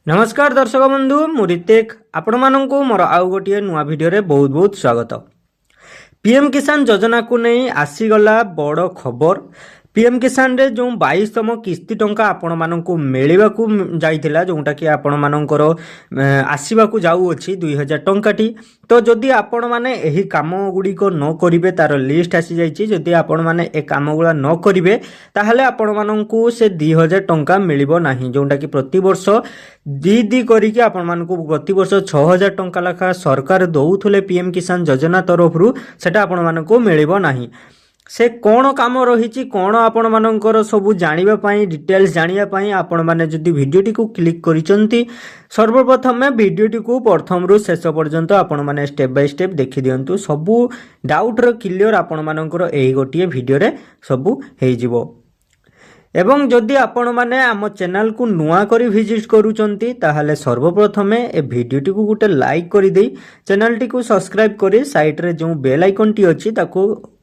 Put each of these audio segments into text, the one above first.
नमस्कार दर्शक बंधु मु रितेक आपण मानू मोर आउ गोटे नुआ भिडियो बहुत बहुत स्वागत। पीएम किसान योजना को नहीं आसीगला बड़ खबर। पीएम किसान रे जो 22तम किस्ती टंका आपण मानू मिलवा जाइथिला जोटा कि आपण मानकर आसवाक जाऊँगी 2000 टंकाटी। तो जदि आपण माने एही काम गुड़िक न करिवे तार लिस्ट आसी जाइछि। जदि आपण माने ए काम गुला न करिवे ताहले आपण मानू से 2000 टंका मिलिबो नाही। जोटा कि प्रति वर्ष दी करिके आपण मानू प्रति वर्ष 6000 टंका लेखा सरकार दउथुले पीएम किसान योजना तरफरु सेटा आपण मानू मिलिबो नाही। से कौन काम रही कौन आपण मानकर सबू जानिबा पई डिटेल्स जानिबा पई आपण माने जदि वीडियोटी को क्लिक करिसंती सर्वप्रथम वीडियोटी को प्रथम रु शेष पर्यंत आपण माने स्टेप बाय स्टेप देखि दियंतु। सबू डाउट रो क्लियर आपण मानकर एही गोटिए वीडियो रे सबू हेइ जिवो। एवं जदि आपण माने आम चैनल को नुआ करी विजिट करूचंती ताहले सर्वप्रथम ए वीडियोटी को गुटे लाइक करि देई चैनल टी को सब्सक्राइब करी साइड रे जो बेल आइकन टी अछि ताको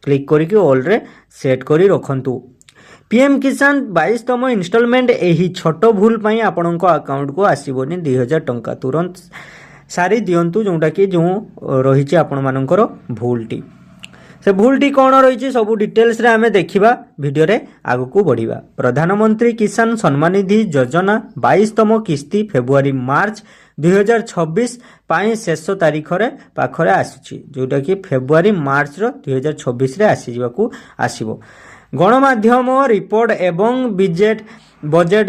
क्लिक करके ऑल रे सेट करी रखंतु। पीएम किसान 22तम इंस्टॉलमेंट एही छोट भूल पई आपन को अकाउंट को आसीबोनी 2000 टंका तुरंत सारी दियंतु जोटा कि जो रही आपण मानकर भूलटी। से भूलटी कौन रही सब डिटेल्स रे आमे देखिबा वीडियो रे आगु को बढ़िबा। प्रधानमंत्री किसान सम्मान निधि योजना 22तम किस्ती फेब्रुआरी मार्च 2026 पाई शेष तारीख रे पाखरे आसी जोटा कि फेब्रुआरी मार्च रो 2026 रे आसी जिवाकू आसीबो। गणमाध्यम रिपोर्ट एवं बजेट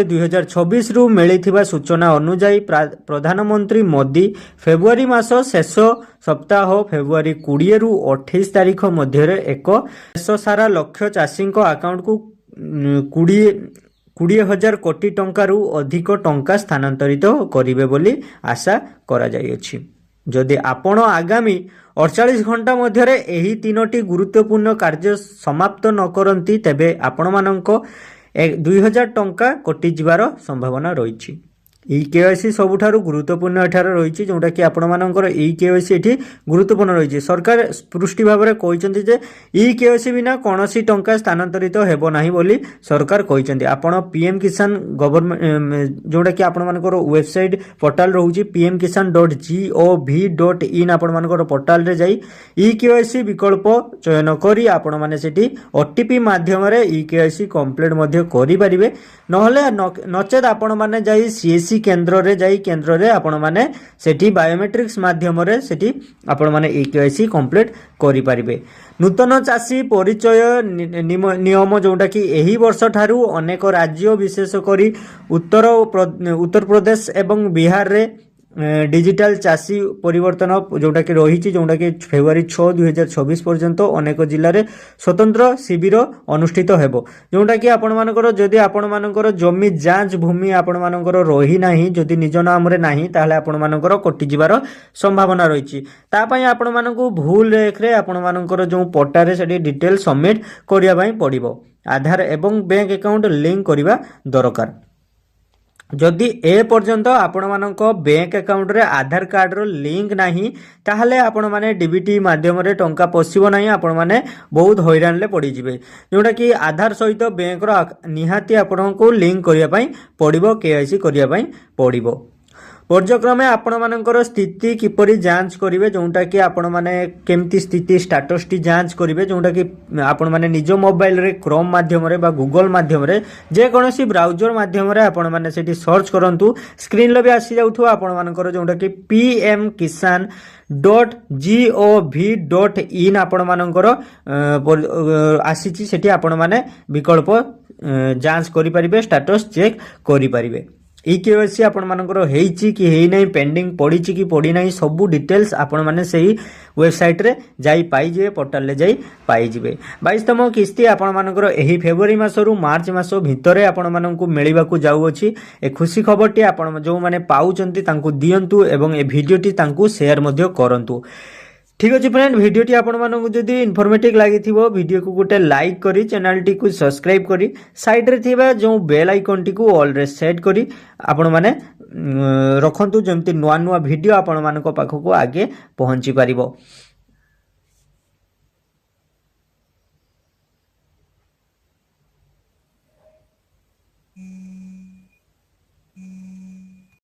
2026 रु मिलिथिबा सूचना अनुसार प्रधानमंत्री मोदी फेब्रुआरी मास शेष सप्ताह फेब्रुआरी 20 रु 28 तारीख मध्य एक सारा लक्ष्य चाषी अकाउंट को 20,000 कोटी टंकारु अधिक टंका स्थानांतरित करिवे बोली आशा करा जाइछि। जदि आपण आगामी 48 घंटा मध्य एही तीनोटी गुरुत्वपूर्ण कार्य समाप्त न करंती तेबे आपण माननको 2000 टंका कटि जिवार संभावना रही। ई केवाईसी सबुठारु गुरुत्वपूर्ण एठार रही जोटा कि आपण मानकर ई केवाईसी एठी गुरुत्वपूर्ण रही। सरकार स्पष्ट भाव में कहते जे ई केवाईसी बिना कौनसी टंका स्थानांतरित हेबो नाही बोली सरकार कहते। आपण पीएम किसान गवर्नमेंट जोटा कि आपण मानकर वेबसाइट पोर्टल रहउची pmkisan.gov.in आपण मानकर पोर्टल रे जाई ई केवाईसी विकल्प चयन करी आपण माने सेठी ओटीपी माध्यम रे ई केवाईसी कंप्लीट मध्ये करि परिबे। नहले नचेत आपण माने जाई सीएससी केंद्र रे आपण माने सेठी बायोमेट्रिक्स माध्यम रे सेठी आपण माने ई केवाईसी कंप्लीट करि परिबे। नूतन चाषी परिचय नियम जोटा कि एही वर्ष ठारू अनेक राज्य विशेष करी उत्तर प्रदेश एवं बिहार रे डिजिटल चाषी परिवर्तन जोटा कि रही जोटा कि फेब्रुआरी 6 2026 पर्यंत अनेक जिले में स्वतंत्र शिविर अनुष्ठित हेबो। जोटा कि आपण मानकर जदि आपण मानकर जमी जांच भूमि आपण मानकर रही नाही जदि निज नाम रे नाही ताहले आपण मानकर कटि जिवार संभावना रही। ता पई आपण मानकु भूल रेख रे आपण मानकर जो पट्टा रे सेठी डिटेल सबमिट करिया पई पड़िबो। आधार एवं बैंक अकाउंट लिंक करिबा दरकार। जदि ए पर्यंत आपण मानक बैंक अकाउंट रे आधार कार्ड रो लिंक नाही ताहले आपण माने डीबीटी माध्यम रे टंका पसिबो नाही। आपण माने बहुत हैरान ले पड़ी जिवे जोटा कि आधार सहित बैंक रो निहाती आपण को लिंक करिया पई पड़िबो केवाईसी करिया पई पड़िबो। पर्यक्रमे आपण मानकर स्थिति किपरि जांच करिवे जोटा कि आपण माने केमती स्थिति स्टेटस टी जांच करिवे जोटा कि आपण माने निज मोबाइल रे क्रोम माध्यम रे बा गूगल माध्यम रे जे कोनोसी ब्राउजर माध्यम रे आपण माने सेठी सर्च करंतु स्क्रीन लो भी आसी जाउथो आपण मानकर जोटा कि pmkisan.gov.in आपण मानकर आसीची सेठी आपण माने विकल्प जांच करि परिबे स्टेटस चेक करि परिबे। ई केवाईसी आपण मानकर हेइची कि हेइ नै पेंडिंग पड़ीची कि पड़ी नै सब डिटेल्स आपण माने सेही वेबसाइट रे जाई पाई जिवे पोर्टल रे जाई पाई जिवे। 22तम किस्ती आपण मानकर एही फेब्रुआरी मासरु मार्च मास भितरे आपण मानकु मिलिबाकू जाउ अछि। ए खुशी खबरटी आपण जो माने पाउचंती तांकू दियंतु एवं ए वीडियोटी तांकू शेयर मध्ये करंतु। ठीक अच्छे फ्रेंड वीडियोटी आपण मानकु जदि इनफॉर्मेटिव लागि थिबो वीडियो को गोटे लाइक करी चैनल टी को सब्सक्राइब करी साइड रे थिबा जो बेल आइकन टी को ऑल रे सेट करी आपण माने रखंतु जेमति नुआ नुआ वीडियो आपण मानको पाखको आगे पहुंची परिबो।